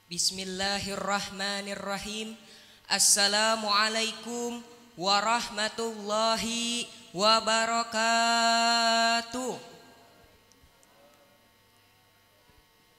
Bismillahirrahmanirrahim. Assalamualaikum warahmatullahi wabarakatuh.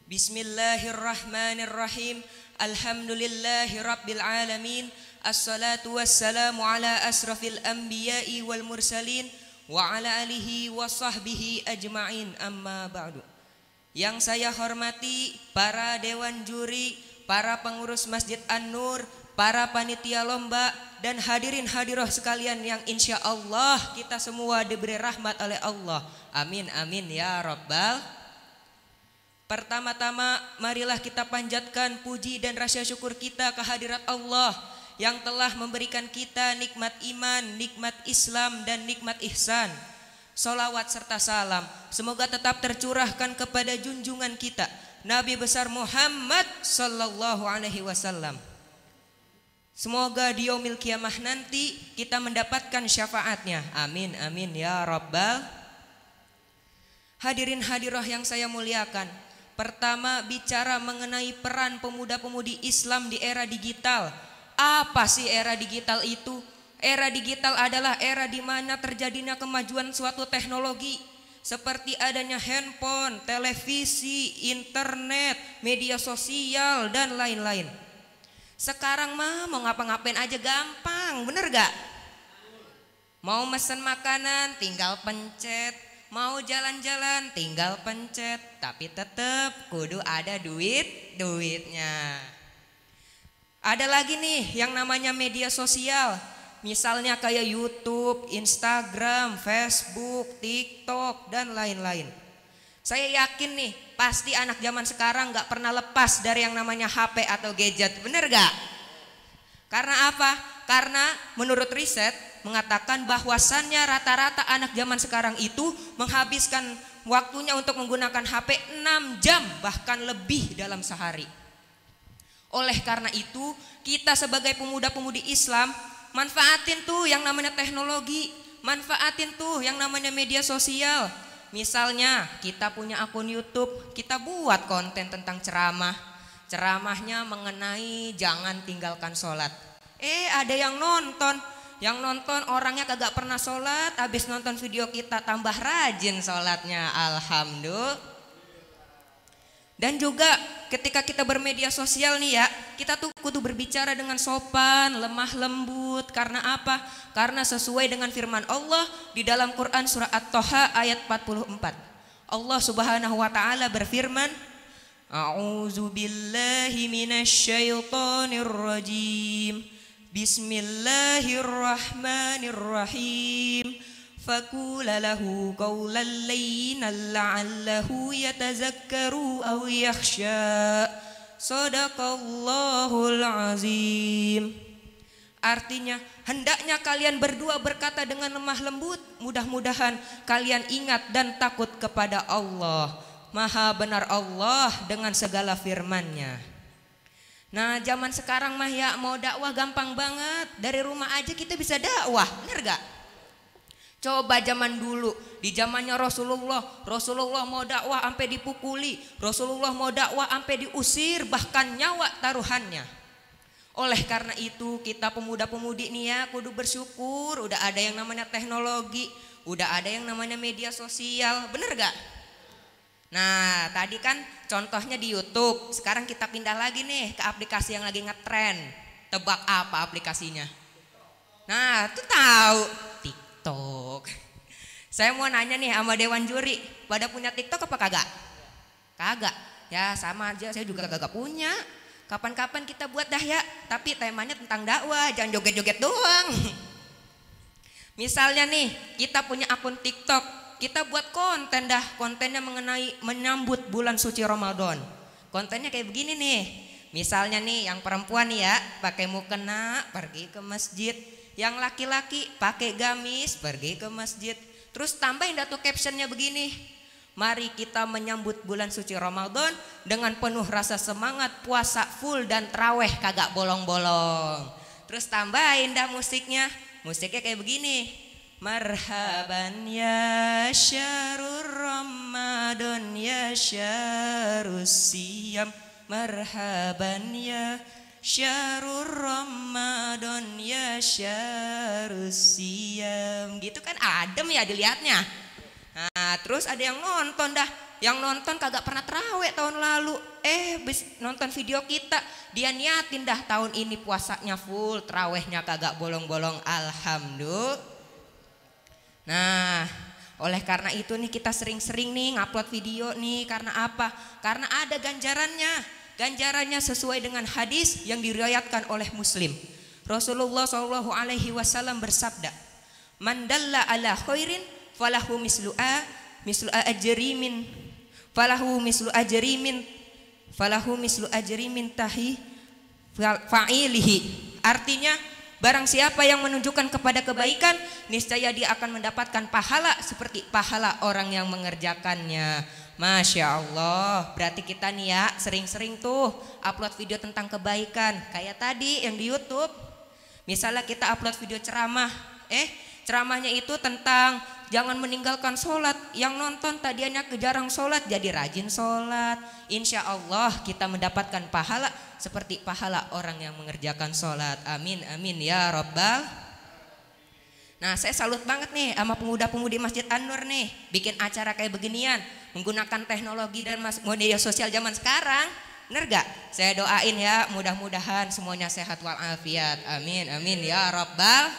Bismillahirrahmanirrahim. Alhamdulillahi rabbil alamin. Assalatu wassalamu ala asrafil anbiya'i wal mursalin wa ala alihi wa sahbihi ajma'in, amma ba'du. Yang saya hormati para dewan juri, para pengurus Masjid An-Nur, para panitia lomba, dan hadirin hadiroh sekalian yang insya Allah kita semua diberi rahmat oleh Allah. Amin amin ya rabbal. Pertama-tama marilah kita panjatkan puji dan rasa syukur kita kehadirat Allah yang telah memberikan kita nikmat iman, nikmat Islam, dan nikmat ihsan. Salawat serta salam semoga tetap tercurahkan kepada junjungan kita Nabi besar Muhammad sallallahu alaihi wasallam. Semoga di yaumil kiamah nanti kita mendapatkan syafaatnya. Amin amin ya rabbal. Hadirin hadiroh yang saya muliakan, pertama bicara mengenai peran pemuda-pemudi Islam di era digital. Apa sih era digital itu? Era digital adalah era di mana terjadinya kemajuan suatu teknologi seperti adanya handphone, televisi, internet, media sosial, dan lain-lain. Sekarang mah mau ngapa-ngapain aja gampang, bener gak? Mau mesen makanan tinggal pencet, mau jalan-jalan tinggal pencet, tapi tetep kudu ada duitnya. Ada lagi nih yang namanya media sosial. Misalnya kayak YouTube, Instagram, Facebook, TikTok, dan lain-lain. Saya yakin nih pasti anak zaman sekarang gak pernah lepas dari yang namanya HP atau gadget, bener gak? Karena apa? Karena menurut riset mengatakan bahwasannya rata-rata anak zaman sekarang itu menghabiskan waktunya untuk menggunakan HP 6 jam bahkan lebih dalam sehari. Oleh karena itu kita sebagai pemuda-pemudi Islam manfaatin tuh yang namanya teknologi, manfaatin tuh yang namanya media sosial. Misalnya kita punya akun YouTube, kita buat konten tentang ceramah. Ceramahnya mengenai jangan tinggalkan sholat. Ada yang nonton orangnya kagak pernah sholat, habis nonton video kita tambah rajin sholatnya, alhamdulillah. Dan juga ketika kita bermedia sosial nih ya, kita tuh kudu berbicara dengan sopan, lemah lembut. Karena apa? Karena sesuai dengan firman Allah di dalam Quran surah At-Toha ayat 44. Allah subhanahu wa ta'ala berfirman, A'udzu billahi minasyaitonir rajim. Bismillahirrahmanirrahim. Faqula lahu qawlan layyinan la'allahu yatazakkaru aw yakhsha. Shadaqallahul azim. Artinya hendaknya kalian berdua berkata dengan lemah lembut, mudah-mudahan kalian ingat dan takut kepada Allah. Maha benar Allah dengan segala firman-Nya. Nah, zaman sekarang mah ya mau dakwah gampang banget. Dari rumah aja kita bisa dakwah, bener gak? Coba zaman dulu, di zamannya Rasulullah mau dakwah sampai dipukuli, Rasulullah mau dakwah sampai diusir, bahkan nyawa taruhannya. Oleh karena itu kita pemuda-pemudi nih ya kudu bersyukur, udah ada yang namanya teknologi, udah ada yang namanya media sosial, bener gak? Nah tadi kan contohnya di YouTube, sekarang kita pindah lagi nih ke aplikasi yang lagi ngetren. Tebak apa aplikasinya? Nah itu tahu, TikTok. Saya mau nanya nih sama dewan juri, pada punya TikTok apa kagak? Kagak. Ya sama aja, saya juga kagak punya. Kapan-kapan kita buat dah ya, tapi temanya tentang dakwah, jangan joget-joget doang. Misalnya nih, kita punya akun TikTok, kita buat konten dah, kontennya mengenai menyambut bulan suci Ramadan. Kontennya kayak begini nih. Misalnya nih yang perempuan nih ya, pakai mukena pergi ke masjid. Yang laki-laki pakai gamis pergi ke masjid. Terus tambahin dah tuh captionnya begini, mari kita menyambut bulan suci Ramadan dengan penuh rasa semangat, puasa full dan traweh kagak bolong-bolong. Terus tambahin dah musiknya kayak begini, marhaban ya syahrul Ramadan ya syahrus siyam, marhaban ya syahrul Ramadan ya syahrus siyam. Gitu kan adem ya dilihatnya. Nah terus ada yang nonton dah, yang nonton kagak pernah terawih tahun lalu, nonton video kita, dia niatin dah tahun ini puasanya full, terawihnya kagak bolong-bolong, alhamdulillah. Nah oleh karena itu nih kita sering-sering nih ngupload video nih, karena apa? Karena ada ganjarannya sesuai dengan hadis yang diriwayatkan oleh Muslim. Rasulullah SAW bersabda, man dalla ala khairin falahu mislu ajrimin tahi fa'ilihi. Artinya barang siapa yang menunjukkan kepada kebaikan, niscaya dia akan mendapatkan pahala seperti pahala orang yang mengerjakannya. Masya Allah, berarti kita nih ya sering-sering tuh upload video tentang kebaikan. Kayak tadi yang di YouTube, misalnya kita upload video ceramah, ceramahnya itu tentang jangan meninggalkan sholat. Yang nonton tadinya jarang sholat jadi rajin sholat. Insya Allah kita mendapatkan pahala seperti pahala orang yang mengerjakan sholat. Amin amin ya Rabbal. Nah saya salut banget nih sama pemuda-pemudi Masjid An-Nur nih, bikin acara kayak beginian menggunakan teknologi dan media sosial zaman sekarang. Bener gak? Saya doain ya mudah-mudahan semuanya sehat walafiat. Amin amin ya Rabbal.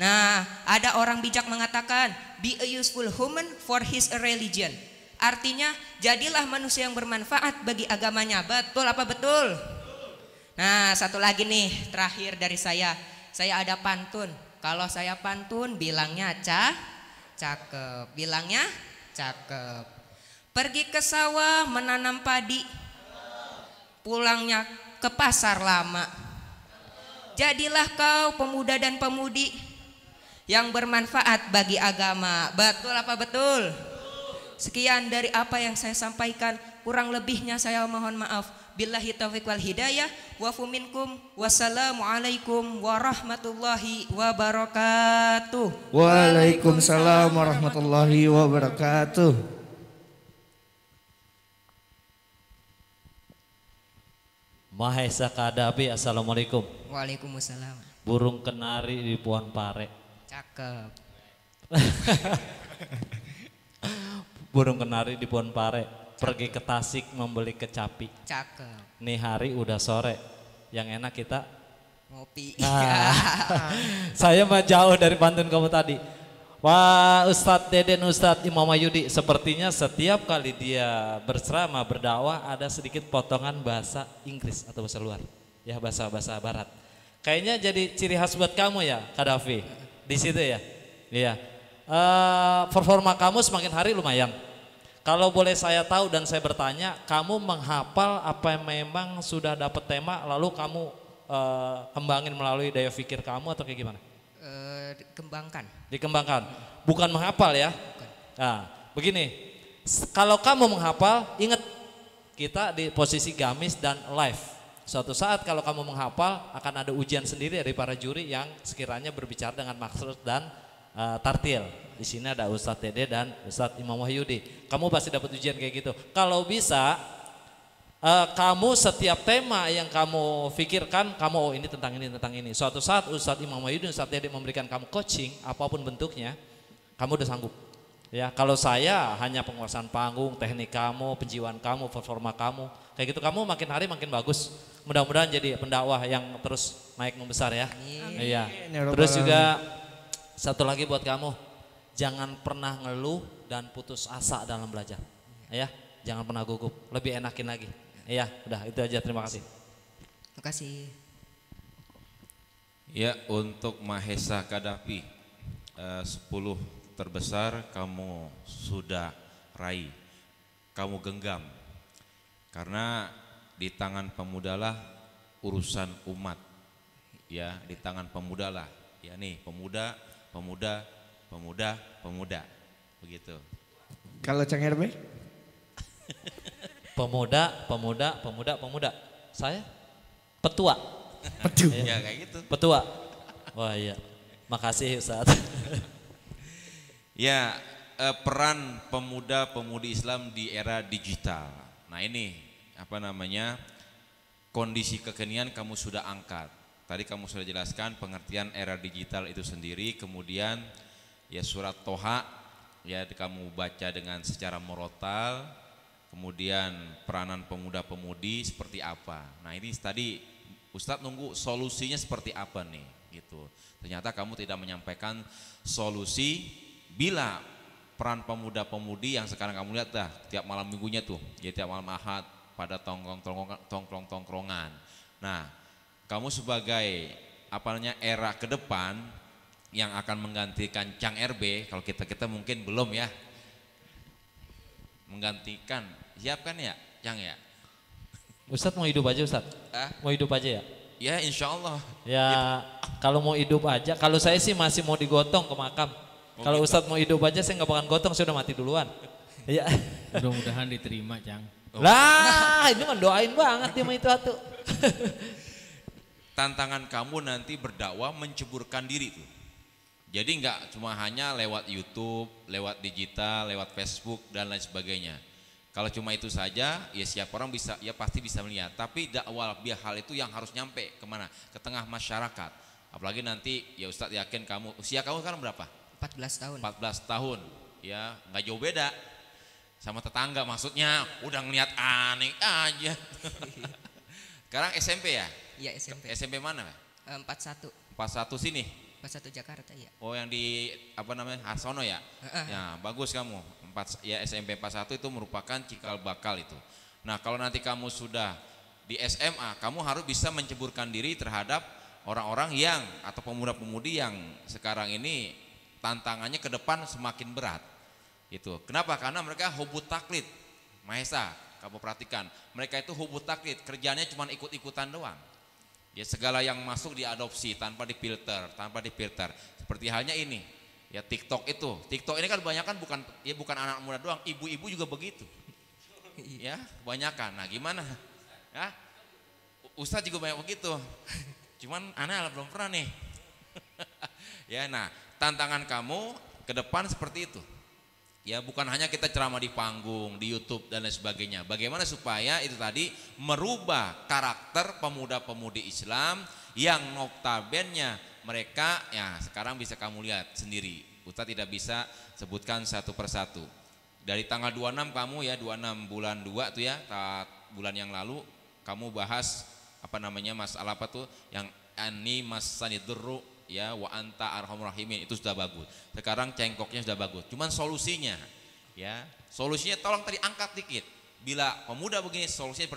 Nah ada orang bijak mengatakan, be a useful human for his religion. Artinya jadilah manusia yang bermanfaat bagi agamanya. Betul apa betul? Nah satu lagi nih terakhir dari saya ada pantun. Kalau saya pantun bilangnya cakep, bilangnya cakep. Pergi ke sawah menanam padi, pulangnya ke pasar lama. Jadilah kau pemuda dan pemudi yang bermanfaat bagi agama. Betul apa betul? Sekian dari apa yang saya sampaikan, kurang lebihnya saya mohon maaf. Billahi taufiq wal hidayah, wa'fu minkum, wassalamualaikum warahmatullahi wabarakatuh. Waalaikumsalam warahmatullahi wabarakatuh. Mahesa Kadapi, assalamualaikum. Waalaikumsalam. Burung kenari di pohon pare. Cakep. Burung kenari di pohon pare. Pergi ke Tasik membeli kecapi. Cakep. Nih hari udah sore, yang enak kita ngopi. Nah, saya mah jauh dari pantun kamu tadi. Wah Ustadz Deden, Ustadz Imam Wahyudi, sepertinya setiap kali dia berceramah berdakwah ada sedikit potongan bahasa Inggris atau bahasa luar, ya bahasa Barat. Kayaknya jadi ciri khas buat kamu ya, Kadafi, di situ ya. Iya. Performa kamu semakin hari lumayan. Kalau boleh saya tahu dan saya bertanya, kamu menghafal apa yang memang sudah dapat tema lalu kamu kembangin melalui daya pikir kamu atau kayak gimana? Dikembangkan. Bukan menghafal ya? Bukan. Nah, begini, kalau kamu menghafal, ingat kita di posisi gamis dan live. Suatu saat kalau kamu menghafal akan ada ujian sendiri dari para juri yang sekiranya berbicara dengan maksud dan tartil. Di sini ada Ustadz Dede dan Ustadz Imam Wahyudi. Kamu pasti dapat ujian kayak gitu. Kalau bisa, kamu setiap tema yang kamu pikirkan, kamu oh ini tentang ini. Suatu saat Ustadz Imam Wahyudi dan Ustadz Dede memberikan kamu coaching, apapun bentuknya, kamu udah sanggup. Ya, kalau saya hanya penguasaan panggung, teknik kamu, penjiwaan kamu, performa kamu, kayak gitu kamu makin hari makin bagus. Mudah-mudahan jadi pendakwah yang terus naik membesar ya. Iya. Terus juga satu lagi buat kamu, jangan pernah ngeluh dan putus asa dalam belajar. Ya, jangan pernah gugup, lebih enakin lagi. Ya, udah itu aja, terima kasih. Terima kasih. Ya, untuk Mahesa Kadapi, 10 terbesar kamu sudah raih, kamu genggam. Karena di tangan pemudalah urusan umat. Ya, di tangan pemudalah. Ya nih, pemuda. Begitu. Kalau Cang Herbe? Pemuda. Saya petua. Petua. Ya kayak gitu. Petua. Wah iya. Makasih Ustadz. Ya, peran pemuda-pemudi Islam di era digital. Nah ini apa namanya, kondisi kekinian kamu sudah angkat. Tadi kamu sudah jelaskan pengertian era digital itu sendiri. Kemudian ya surat Toha ya kamu baca dengan secara murotal. Kemudian peranan pemuda-pemudi seperti apa. Nah ini tadi Ustadz nunggu solusinya seperti apa nih gitu. Ternyata kamu tidak menyampaikan solusi bila peran pemuda-pemudi yang sekarang kamu lihat dah tiap malam minggunya tuh, ya tiap malam Ahad pada tongkrong-tongkrongan. Nah, kamu sebagai apa namanya era ke depan yang akan menggantikan Cang RB, kalau kita mungkin belum ya. Menggantikan, siap kan ya, Cang ya? Ustadz mau hidup aja Ustadz? Mau hidup aja ya? Ya insya Allah. Ya kalau mau hidup aja, kalau saya sih masih mau digotong ke makam. Kalau gitu. Ustadz mau hidup aja saya nggak bakalan gotong, saya udah mati duluan. Iya. Mudah-mudahan diterima, Cang. Lah, ini mah doain banget dia mah itu atuh. Tantangan kamu nanti berdakwah menceburkan diri tuh. Jadi nggak cuma hanya lewat YouTube, lewat digital, lewat Facebook dan lain sebagainya. Kalau cuma itu saja, ya siapa orang bisa, ya pasti bisa melihat. Tapi dakwah biar hal itu yang harus nyampe kemana? Ke tengah masyarakat. Apalagi nanti, ya Ustadz yakin kamu, usia kamu sekarang berapa? 14 tahun. 14 tahun, ya nggak jauh beda sama tetangga. Maksudnya udah ngeliat aneh aja. Sekarang SMP ya? Iya SMP. SMP mana? 41. 41 sini. 41 Jakarta ya. Oh yang di apa namanya Harsono ya? Ya bagus kamu. Ya SMP 41 itu merupakan cikal bakal itu. Nah kalau nanti kamu sudah di SMA, kamu harus bisa menceburkan diri terhadap orang-orang yang atau pemuda-pemudi yang sekarang ini tantangannya ke depan semakin berat. Itu. Kenapa? Karena mereka hubut taklid. Mahesa, kamu perhatikan. Mereka itu hubut taklid, kerjanya cuma ikut-ikutan doang. Ya segala yang masuk diadopsi tanpa difilter, Seperti halnya ini. Ya TikTok itu. TikTok ini kan kebanyakan bukan anak muda doang, ibu-ibu juga begitu. Ya, kebanyakan. Nah, gimana? Ya. Ustadz juga banyak begitu. Cuman anak belum pernah nih. Ya, nah, tantangan kamu ke depan seperti itu. Ya bukan hanya kita ceramah di panggung, di YouTube dan lain sebagainya. Bagaimana supaya itu tadi merubah karakter pemuda-pemudi Islam yang notabene mereka ya sekarang bisa kamu lihat sendiri. Ustadz tidak bisa sebutkan satu persatu. Dari tanggal 26 kamu ya 26 bulan 2 tuh ya, bulan yang lalu kamu bahas apa namanya masalah apa tuh yang ani masanidurru ya wa anta arhamur rahimin, itu sudah bagus. Sekarang cengkoknya sudah bagus. Cuman solusinya ya, solusinya tolong tadi angkat dikit. Bila pemuda begini solusinya